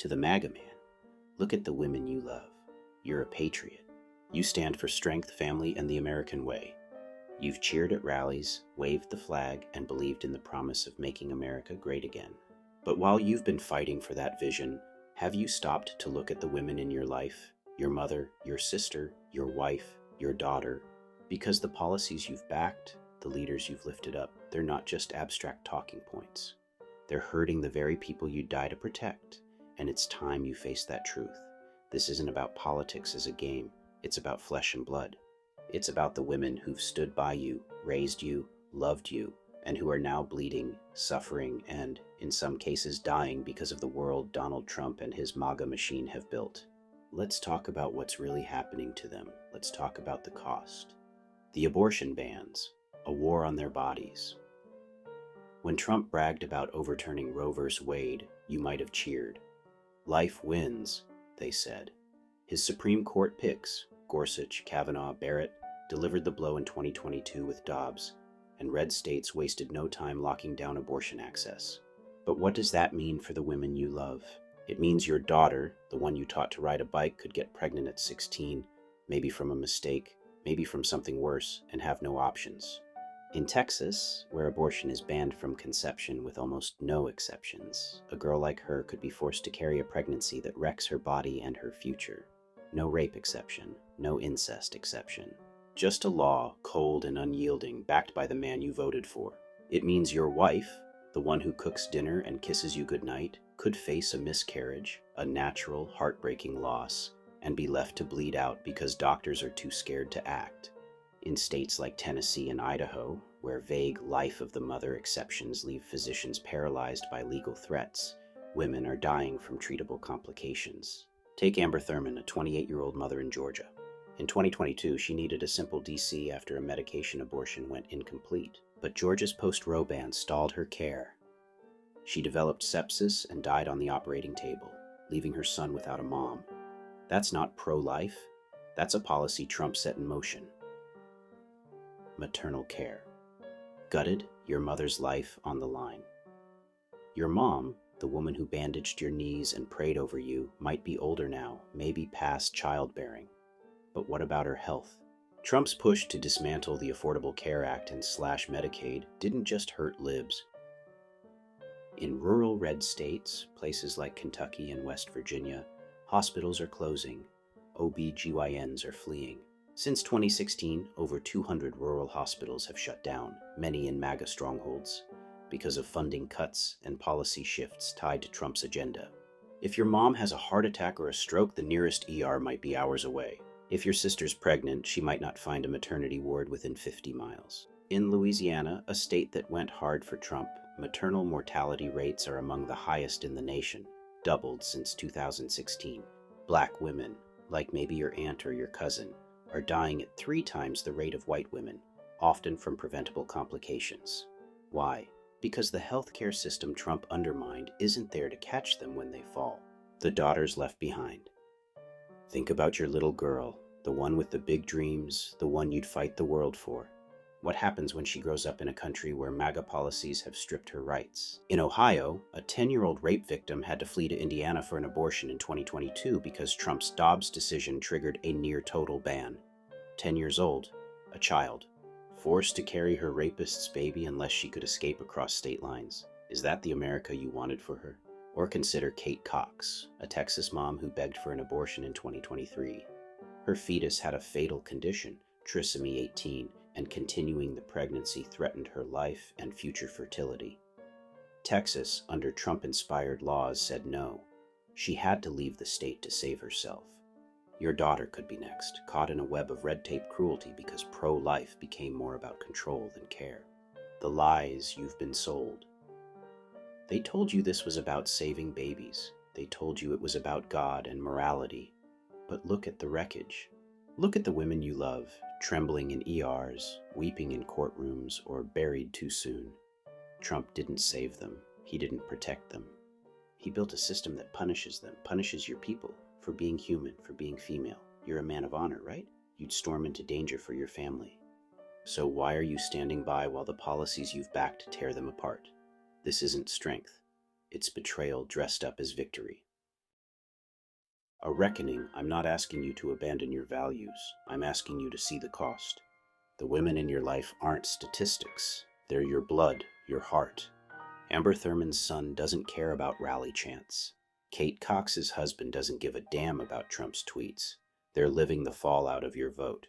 To the Maga man, look at the women you love. You're a patriot. You stand for strength, family, and the American way. You've cheered at rallies, waved the flag, and believed in the promise of making America great again. But while you've been fighting for that vision, have you stopped to look at the women in your life? Your mother, your sister, your wife, your daughter? Because the policies you've backed, the leaders you've lifted up, they're not just abstract talking points. They're hurting the very people you die to protect, and it's time you face that truth. This isn't about politics as a game, it's about flesh and blood. It's about the women who've stood by you, raised you, loved you, and who are now bleeding, suffering, and, in some cases, dying because of the world Donald Trump and his Maga machine have built. Let's talk about what's really happening to them. Let's talk about the cost. The abortion bans, a war on their bodies. When Trump bragged about overturning Roe v. Wade, you might have cheered. Life wins, they said. His Supreme Court picks, Gorsuch, Kavanaugh, Barrett, delivered the blow in 2022 with Dobbs, and red states wasted no time locking down abortion access. But what does that mean for the women you love? It means your daughter, the one you taught to ride a bike, could get pregnant at 16, maybe from a mistake, maybe from something worse, and have no options. In Texas, where abortion is banned from conception with almost no exceptions, a girl like her could be forced to carry a pregnancy that wrecks her body and her future. No rape exception, no incest exception. Just a law, cold and unyielding, backed by the man you voted for. It means your wife, the one who cooks dinner and kisses you goodnight, could face a miscarriage, a natural, heartbreaking loss, and be left to bleed out because doctors are too scared to act. In states like Tennessee and Idaho, where vague life of the mother exceptions leave physicians paralyzed by legal threats, women are dying from treatable complications. Take Amber Thurman, a 28-year-old mother in Georgia. In 2022, she needed a simple DC after a medication abortion went incomplete, but Georgia's post-Roe ban stalled her care. She developed sepsis and died on the operating table, leaving her son without a mom. That's not pro-life. That's a policy Trump set in motion. Maternal care. Gutted, your mother's life on the line. Your mom, the woman who bandaged your knees and prayed over you, might be older now, maybe past childbearing. But what about her health? Trump's push to dismantle the Affordable Care Act and slash Medicaid didn't just hurt libs. In rural red states, places like Kentucky and West Virginia, hospitals are closing, OB/GYNs are fleeing. Since 2016, over 200 rural hospitals have shut down, many in Maga strongholds, because of funding cuts and policy shifts tied to Trump's agenda. If your mom has a heart attack or a stroke, the nearest ER might be hours away. If your sister's pregnant, she might not find a maternity ward within 50 miles. In Louisiana, a state that went hard for Trump, maternal mortality rates are among the highest in the nation, doubled since 2016. Black women, like maybe your aunt or your cousin, are dying at 3 times the rate of white women, often from preventable complications. Why? Because the healthcare system Trump undermined isn't there to catch them when they fall. The daughters left behind. Think about your little girl, the one with the big dreams, the one you'd fight the world for. What happens when she grows up in a country where MAGA policies have stripped her rights? In Ohio, a 10-year-old rape victim had to flee to Indiana for an abortion in 2022 because Trump's Dobbs decision triggered a near-total ban. 10 years old, a child, forced to carry her rapist's baby unless she could escape across state lines. Is that the America you wanted for her? Or consider Kate Cox, a Texas mom who begged for an abortion in 2023. Her fetus had a fatal condition, trisomy 18, and continuing the pregnancy threatened her life and future fertility. Texas, under Trump-inspired laws, said no. She had to leave the state to save herself. Your daughter could be next, caught in a web of red tape cruelty because pro-life became more about control than care. The lies you've been sold. They told you this was about saving babies. They told you it was about God and morality. But look at the wreckage. Look at the women you love, trembling in ERs, weeping in courtrooms, or buried too soon. Trump didn't save them. He didn't protect them. He built a system that punishes them, punishes your people for being human, for being female. You're a man of honor, right? You'd storm into danger for your family. So why are you standing by while the policies you've backed tear them apart? This isn't strength. It's betrayal dressed up as victory. A reckoning. I'm not asking you to abandon your values. I'm asking you to see the cost. The women in your life aren't statistics. They're your blood, your heart. Amber Thurman's son doesn't care about rally chants. Kate Cox's husband doesn't give a damn about Trump's tweets. They're living the fallout of your vote.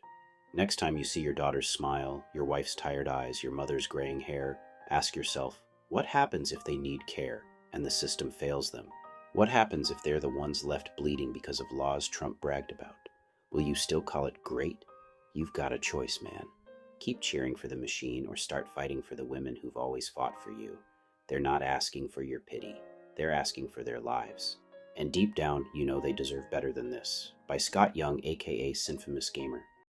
Next time you see your daughter's smile, your wife's tired eyes, your mother's graying hair, ask yourself, what happens if they need care and the system fails them? What happens if they're the ones left bleeding because of laws Trump bragged about? Will you still call it great? You've got a choice, man. Keep cheering for the machine or start fighting for the women who've always fought for you. They're not asking for your pity. They're asking for their lives. And deep down, you know they deserve better than this. By Scott Young, aka Synfamous Gamer.